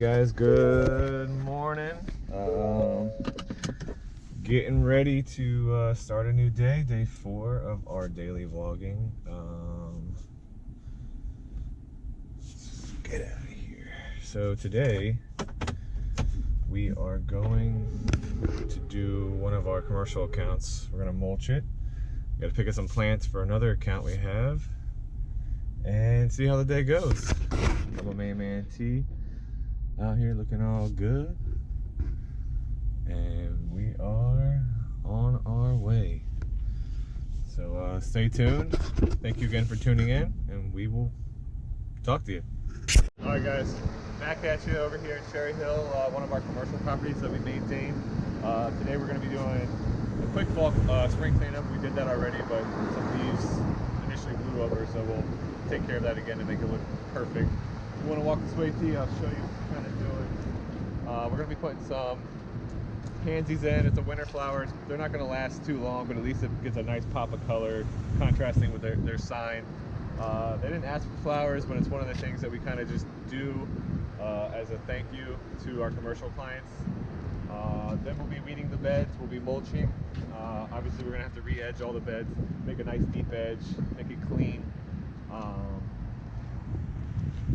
Guys, good morning. Getting ready to start a new day, day 4 of our daily vlogging. Let's get out of here. So today we are going to do one of our commercial accounts. We're gonna mulch it. We gotta pick up some plants for another account we have and see how the day goes. I'm a main man T. Out here looking all good, and we are on our way. So stay tuned. Thank you again for tuning in, and we will talk to you. All right, guys, back at you over here in Cherry Hill, one of our commercial properties that we maintain. Today we're going to be doing a quick fall spring cleanup. We did that already, but some leaves initially blew over, so we'll take care of that again to make it look perfect. If you want to walk this way, T, I'll show you what we're kind of doing. We're going to be putting some pansies in. It's a winter flowers. They're not going to last too long, but at least it gives a nice pop of color, contrasting with their sign. They didn't ask for flowers, but it's one of the things that we kind of just do as a thank you to our commercial clients. Then we'll be weeding the beds. We'll be mulching. Obviously, we're going to have to re-edge all the beds, make a nice deep edge, make it clean.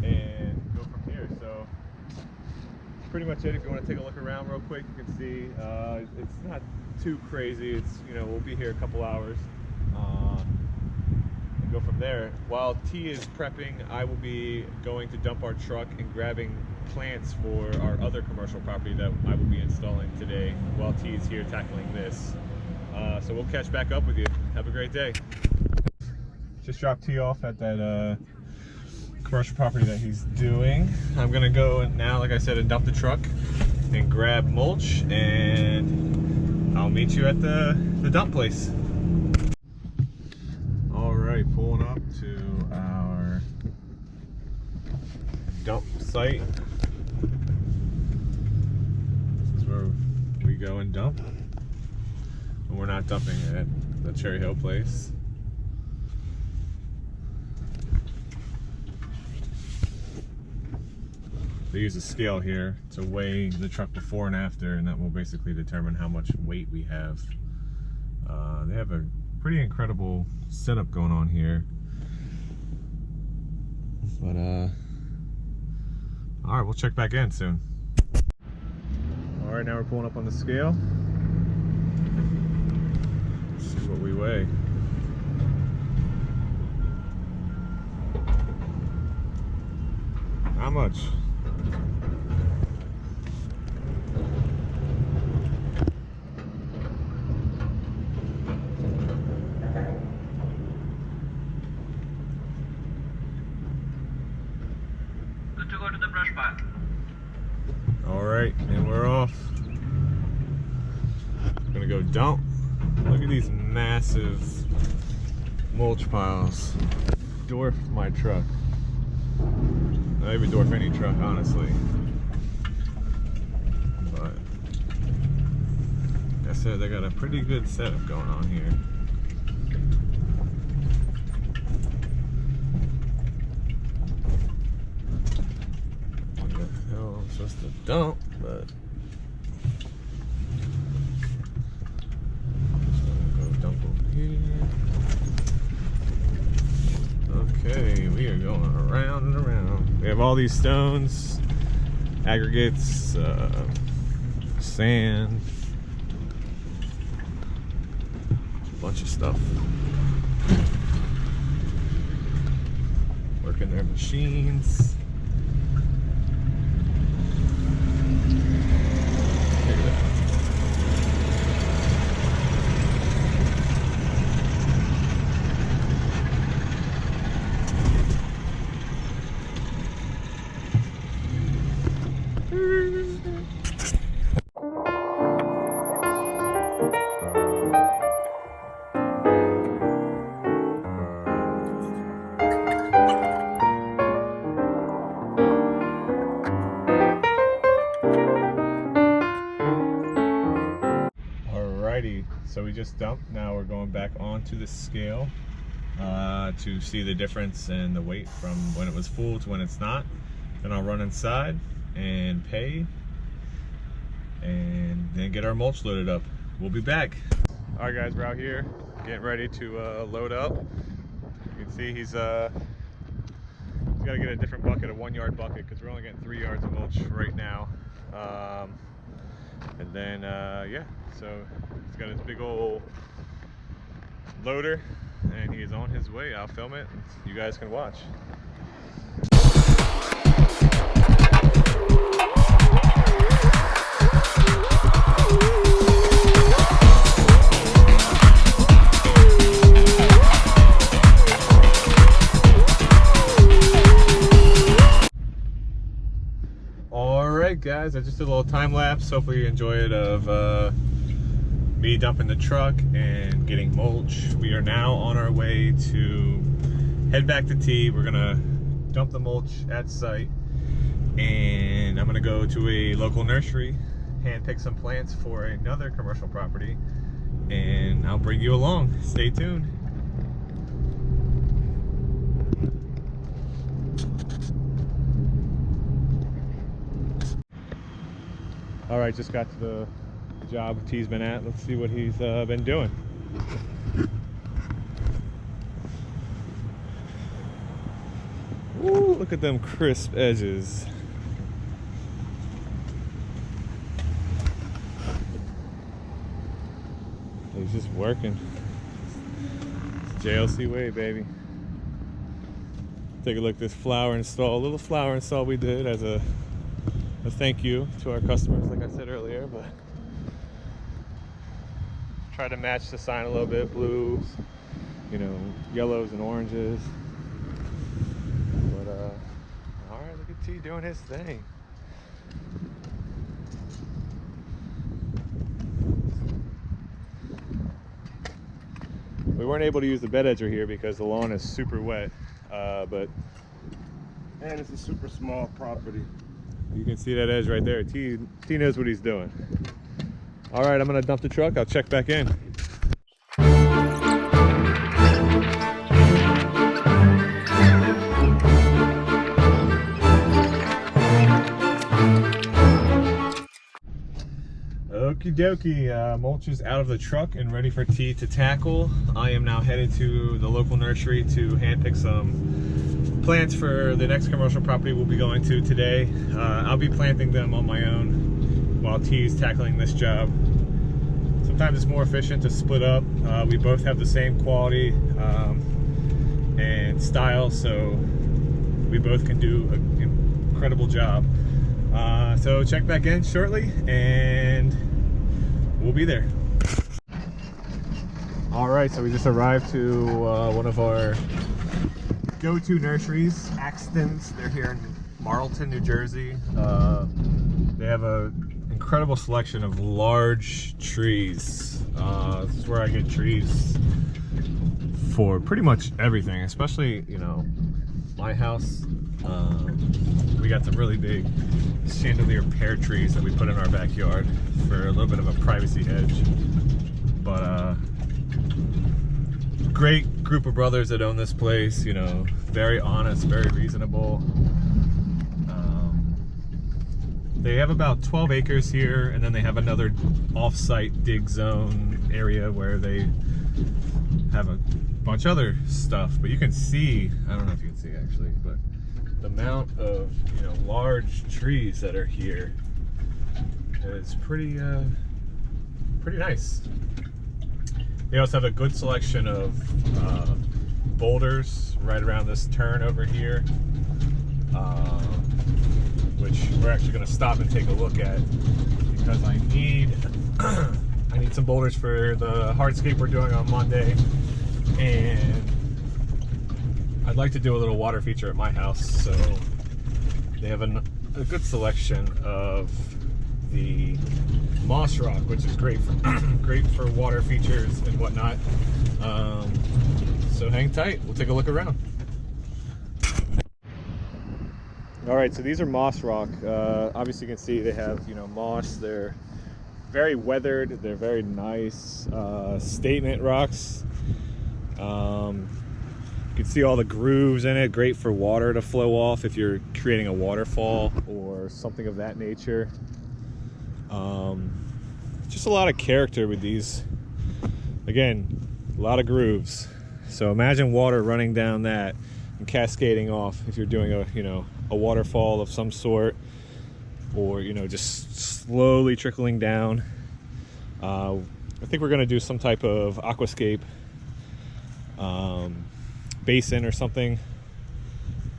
And go from here. So that's pretty much it. If you want to take a look around real quick, you can see it's not too crazy. It's, you know, we'll be here a couple hours and go from there. While T is prepping, I will be going to dump our truck and grabbing plants for our other commercial property that I will be installing today while T is here tackling this. So we'll catch back up with you. Have a great day. Just dropped T off at that commercial property that he's doing. I'm gonna go now, like I said, and dump the truck and grab mulch, and I'll meet you at the dump place. All right, pulling up to our dump site. This is where we go and dump. And we're not dumping at the Cherry Hill place. They use a scale here to weigh the truck before and after, and that will basically determine how much weight we have. They have a pretty incredible setup going on here. But all right, we'll check back in soon. All right, now we're pulling up on the scale. Let's see what we weigh. How much? Good to go to the brush pile. All right, and we're off. Gonna go dump. Look at these massive mulch piles. Dwarf my truck. Not even dwarf any truck, honestly. But like I said, they got a pretty good setup going on here. What the hell I'm supposed to dump, but go dump over here. Okay, we are going around and around. We have all these stones, aggregates, sand, a bunch of stuff. Working their machines. So we just dumped. Now we're going back onto the scale to see the difference in the weight from when it was full to when it's not. Then I'll run inside and pay, and then get our mulch loaded up. We'll be back. All right, guys, we're out here getting ready to load up. You can see he's got to get a different bucket, a 1 yard bucket, because we're only getting 3 yards of mulch right now. And then yeah, so he's got his big old loader and he is on his way. I'll film it and you guys can watch. Alright guys, I just did a little time lapse. Hopefully you enjoy it of me dumping the truck and getting mulch. We are now on our way to head back to T. We're gonna dump the mulch at site, and I'm gonna go to a local nursery, hand pick some plants for another commercial property, and I'll bring you along. Stay tuned. All right, just got to the job T's been at. Let's see what he's been doing. Ooh, look at them crisp edges. He's just working. It's JLC way, baby. Take a look at this flower install. A little flower install we did as a thank you to our customers, like I said earlier, but try to match the sign a little bit. Blues, you know, yellows and oranges. But all right, look at T doing his thing. We weren't able to use the bed edger here because the lawn is super wet, but and it's a super small property. You can see that edge right there. T knows what he's doing. All right, I'm gonna dump the truck. I'll check back in. Okie dokie, mulch is out of the truck and ready for T to tackle. I am now headed to the local nursery to hand pick some plants for the next commercial property we'll be going to today. I'll be planting them on my own while T's tackling this job. Sometimes it's more efficient to split up. We both have the same quality and style, so we both can do an incredible job. So check back in shortly and we'll be there. All right, so we just arrived to one of our go-to nurseries, Axton's. They're here in Marlton, New Jersey. They have an incredible selection of large trees. This is where I get trees for pretty much everything, especially, you know, my house. We got some really big chandelier pear trees that we put in our backyard for a little bit of a privacy edge. But great group of brothers that own this place, you know, very honest, very reasonable. They have about 12 acres here, and then they have another off-site dig zone area where they have a bunch of other stuff. But you can see, I don't know if you can see actually, but the amount of, you know, large trees that are here is pretty nice. They also have a good selection of boulders right around this turn over here, which we're actually going to stop and take a look at because I need I need some boulders for the hardscape we're doing on Monday, and I'd like to do a little water feature at my house, so they have a good selection of the moss rock, which is great for great for water features and whatnot. So hang tight, we'll take a look around. All right, so these are moss rock. Obviously you can see they have, you know, moss. They're very weathered, they're very nice statement rocks. You can see all the grooves in it, great for water to flow off if you're creating a waterfall or something of that nature. Just a lot of character with these. Again, a lot of grooves. So imagine water running down that and cascading off if you're doing a waterfall of some sort, or just slowly trickling down. I think we're gonna do some type of aquascape basin or something,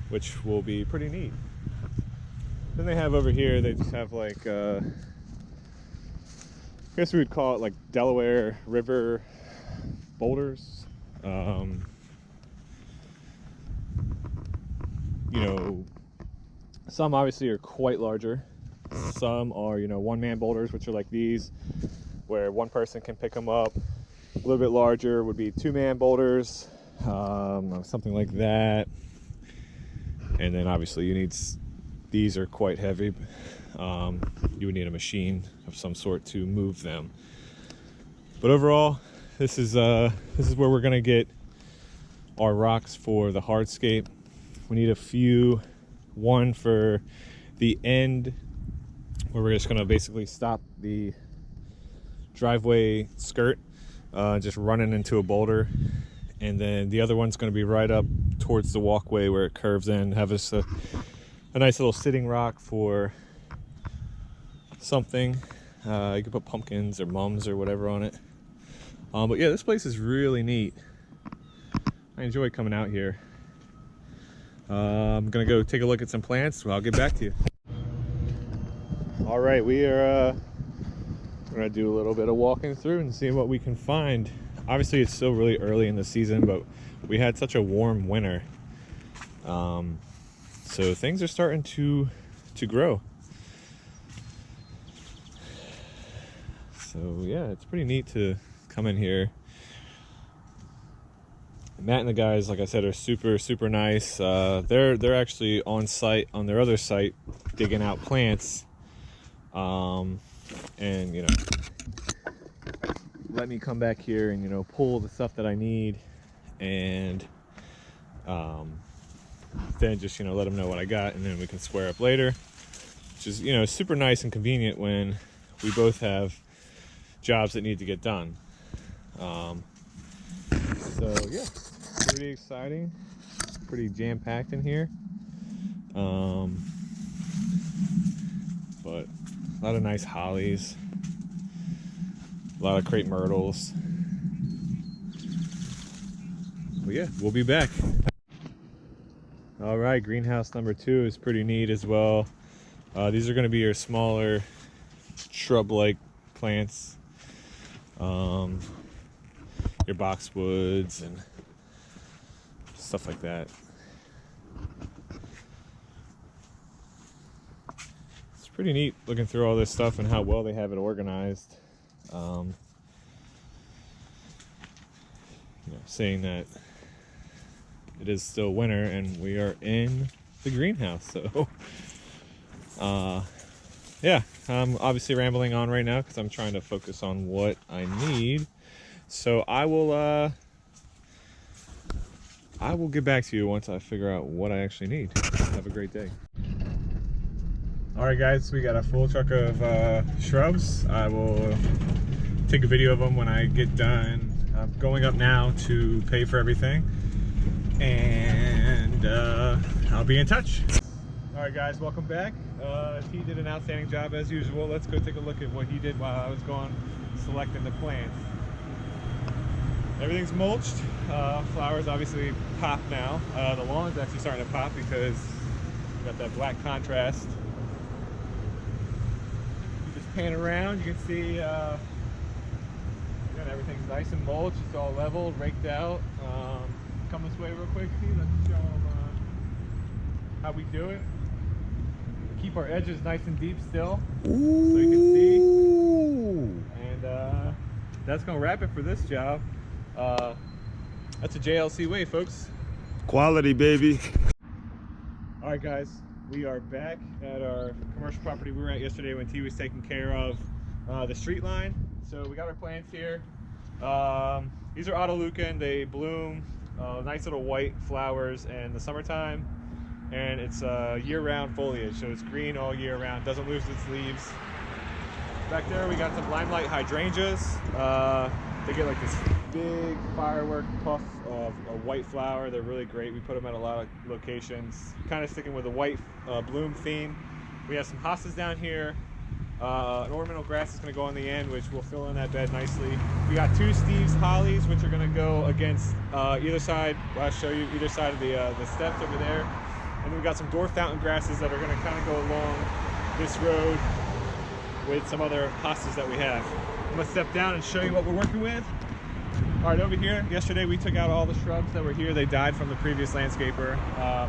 which will be pretty neat. Then they have over here, they just have like I guess we would call it like Delaware River boulders. Some obviously are quite larger. Some are, one-man boulders, which are like these, where one person can pick them up. A little bit larger would be two-man boulders, something like that. And then obviously these are quite heavy. You would need a machine of some sort to move them. But overall, this is where we're gonna get our rocks for the hardscape. We need a few. One for the end, where we're just gonna basically stop the driveway skirt, just running into a boulder, and then the other one's gonna be right up towards the walkway where it curves in. Have us a nice little sitting rock for something. You could put pumpkins or mums or whatever on it. But yeah, this place is really neat. I enjoy coming out here. I'm gonna go take a look at some plants. I'll get back to you. All right, we are gonna do a little bit of walking through and see what we can find. Obviously, it's still really early in the season, but we had such a warm winter, so things are starting to grow. So yeah, it's pretty neat to come in here. Matt and the guys, like I said, are super nice. They're actually on site on their other site digging out plants, and let me come back here and pull the stuff that I need, and then just let them know what I got, and then we can square up later, which is super nice and convenient when we both have jobs that need to get done. So yeah, pretty exciting, pretty jam-packed in here, but a lot of nice hollies, a lot of crepe myrtles. But yeah, we'll be back. All right, greenhouse number 2 is pretty neat as well. These are going to be your smaller shrub-like plants, your boxwoods and stuff like that. It's pretty neat looking through all this stuff and how well they have it organized. Saying that it is still winter and we are in the greenhouse, so yeah, I'm obviously rambling on right now because I'm trying to focus on what I need. So I will get back to you once I figure out what I actually need. Have a great day. All right, guys, we got a full truck of shrubs. I will take a video of them when I get done. I'm going up now to pay for everything, and I'll be in touch. All right, guys, welcome back. He did an outstanding job as usual. Let's go take a look at what he did while I was gone selecting the plants. Everything's mulched. Flowers obviously pop now. The lawn's actually starting to pop because we got that black contrast. You just pan around, you can see everything's nice and mulched. It's all leveled, raked out. Come this way real quick. Let's show them how we do it. Keep our edges nice and deep still, so you can see. And that's gonna wrap it for this job. That's a JLC way, folks. Quality, baby. All right, guys, we are back at our commercial property we were at yesterday when T was taking care of the street line. So we got our plants here. These are Autolucan. They bloom nice little white flowers in the summertime, and it's year-round foliage, so it's green all year round, doesn't lose its leaves. Back there we got some limelight hydrangeas. They get like this big firework puff of a white flower. They're really great. We put them at a lot of locations, kind of sticking with the white bloom theme. We have some hostas down here. An ornamental grass is going to go on the end, which will fill in that bed nicely. We got 2 Steve's hollies, which are going to go against either side. I'll show you either side of the steps over there. And then we got some dwarf fountain grasses that are going to kind of go along this road with some other hostas that we have. I'm going to step down and show you what we're working with. All right, over here, yesterday we took out all the shrubs that were here. They died from the previous landscaper.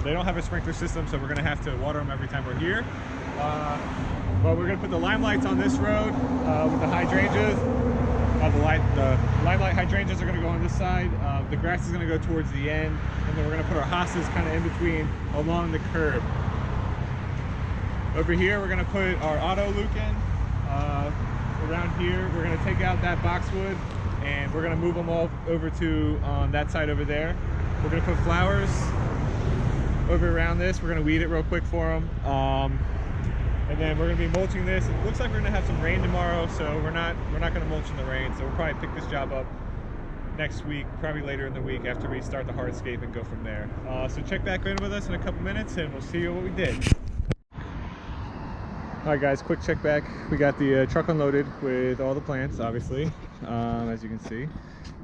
They don't have a sprinkler system, so we're going to have to water them every time we're here. But we're going to put the limelights on this road with the hydrangeas. The limelight hydrangeas are going to go on this side. The grass is going to go towards the end, and then we're going to put our hostas kind of in between along the curb. Over here, we're going to put our auto lucan. Around here, we're going to take out that boxwood, and we're going to move them all over to on that side over there. We're going to put flowers over around this. We're going to weed it real quick for them. And then we're going to be mulching this. It looks like we're going to have some rain tomorrow, so we're not going to mulch in the rain. So we'll probably pick this job up next week, probably later in the week after we start the hardscape and go from there. So check back in with us in a couple minutes, and we'll see you what we did. All right, guys, quick check back. We got the truck unloaded with all the plants, obviously, as you can see.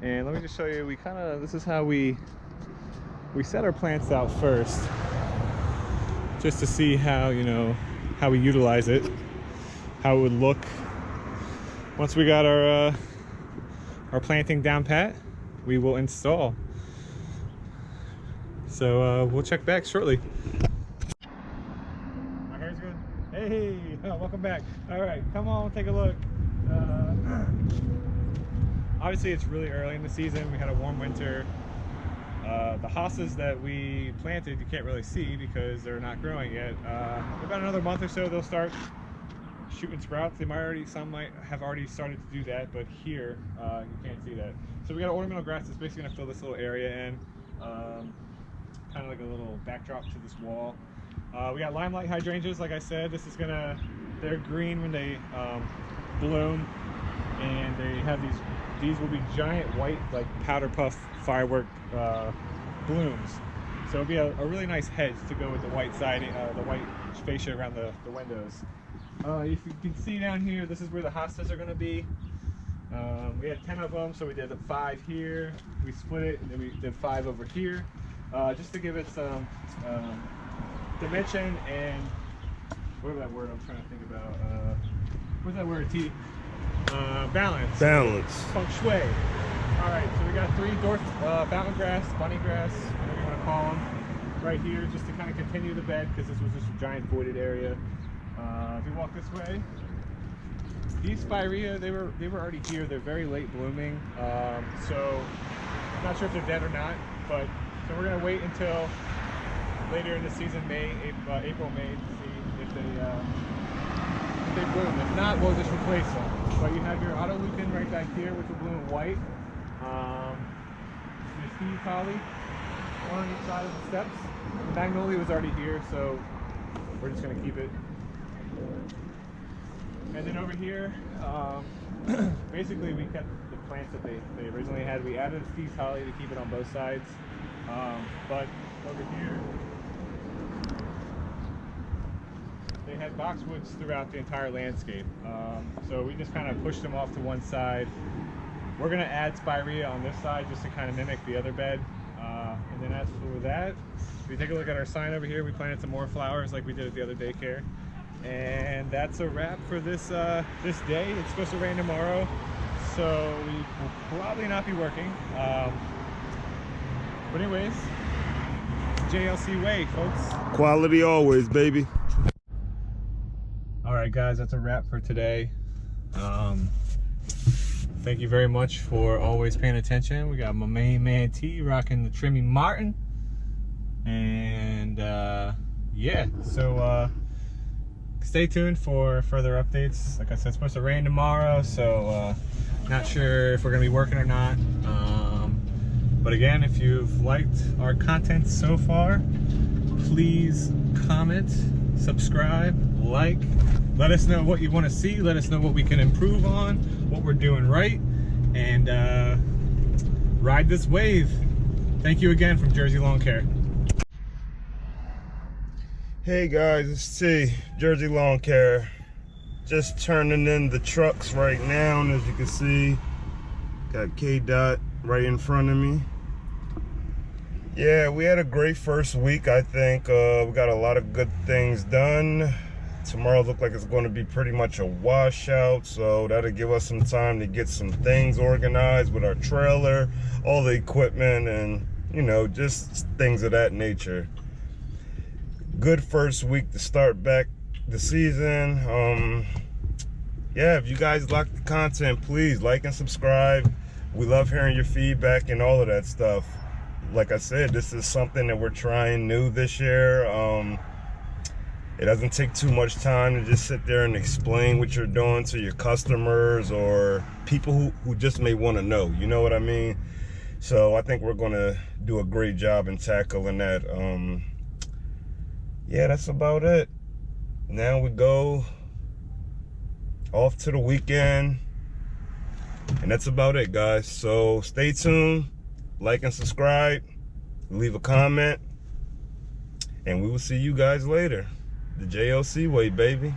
And let me just show you. This is how we set our plants out first, just to see how how we utilize it, how it would look once we got our planting down pat. We will install. So we'll check back shortly. My hair's good. Hey, welcome back. All right, come on, take a look. Obviously, it's really early in the season. We had a warm winter. The hostas that we planted, you can't really see because they're not growing yet. About another month or so, they'll start shooting sprouts. Some might have already started to do that, but here you can't see that. So we got an ornamental grass that's basically gonna fill this little area in, kind of like a little backdrop to this wall. We got limelight hydrangeas, like I said. They're green when they bloom, and they have these will be giant white, like powder puff firework blooms. So it'll be a really nice hedge to go with the white siding, the white fascia around the windows. If you can see down here, this is where the hostas are going to be. We had 10 of them, so we did 5 here. We split it, and then we did 5 over here, just to give it some dimension and whatever that word I'm trying to think about. What's that word? T. Balance. Balance. Feng shui. All right, so we got 3 dwarf fountain grass, bunny grass, whatever you want to call them, right here, just to kind of continue the bed, because this was just a giant voided area. If we walk this way, these spirea, they were already here. They're very late blooming, so I'm not sure if they're dead or not. But so we're gonna wait until later in the season, April, May, to see if they bloom. If not, we'll just replace them. But you have your auto lucan right back here, which will bloom white. Your Steve holly on each side of the steps. The magnolia was already here, so we're just gonna keep it. And then over here, basically we kept the plants that they originally had. We added a Steve's holly to keep it on both sides. But over here, they had boxwoods throughout the entire landscape. So we just kind of pushed them off to one side. We're gonna add spirea on this side just to kind of mimic the other bed. And then as for that, if you take a look at our sign over here, we planted some more flowers like we did at the other daycare. And that's a wrap for this this day. It's supposed to rain tomorrow, so we will probably not be working. But anyways, JLC way, folks. Quality always, baby. All right, guys, that's a wrap for today. Thank you very much for always paying attention. We got my main man T rocking the Trimmy Martin, and yeah, so stay tuned for further updates. Like I said, it's supposed to rain tomorrow, so not sure if we're gonna be working or not. But again, if you've liked our content so far, please comment, subscribe, like. Let us know what you want to see. Let us know what we can improve on, what we're doing right, and ride this wave. Thank you again from Jersey Lawn Care. Hey guys, it's T, Jersey Lawn Care. Just turning in the trucks right now, and as you can see, got K-Dot right in front of me. Yeah, we had a great first week, I think. We got a lot of good things done. Tomorrow look like it's going to be pretty much a washout, so that'll give us some time to get some things organized with our trailer, all the equipment, and you know, just things of that nature. Good first week to start back the season. Yeah, if you guys like the content, please like and subscribe. We love hearing your feedback and all of that stuff. Like I said, this is something that we're trying new this year. It doesn't take too much time to just sit there and explain what you're doing to your customers or people who just may want to know, you know what I mean? So I think we're gonna do a great job in tackling that. Yeah, that's about it. Now we go off to the weekend, and that's about it, guys. So stay tuned, like and subscribe, leave a comment, and we will see you guys later. The JLC way, baby.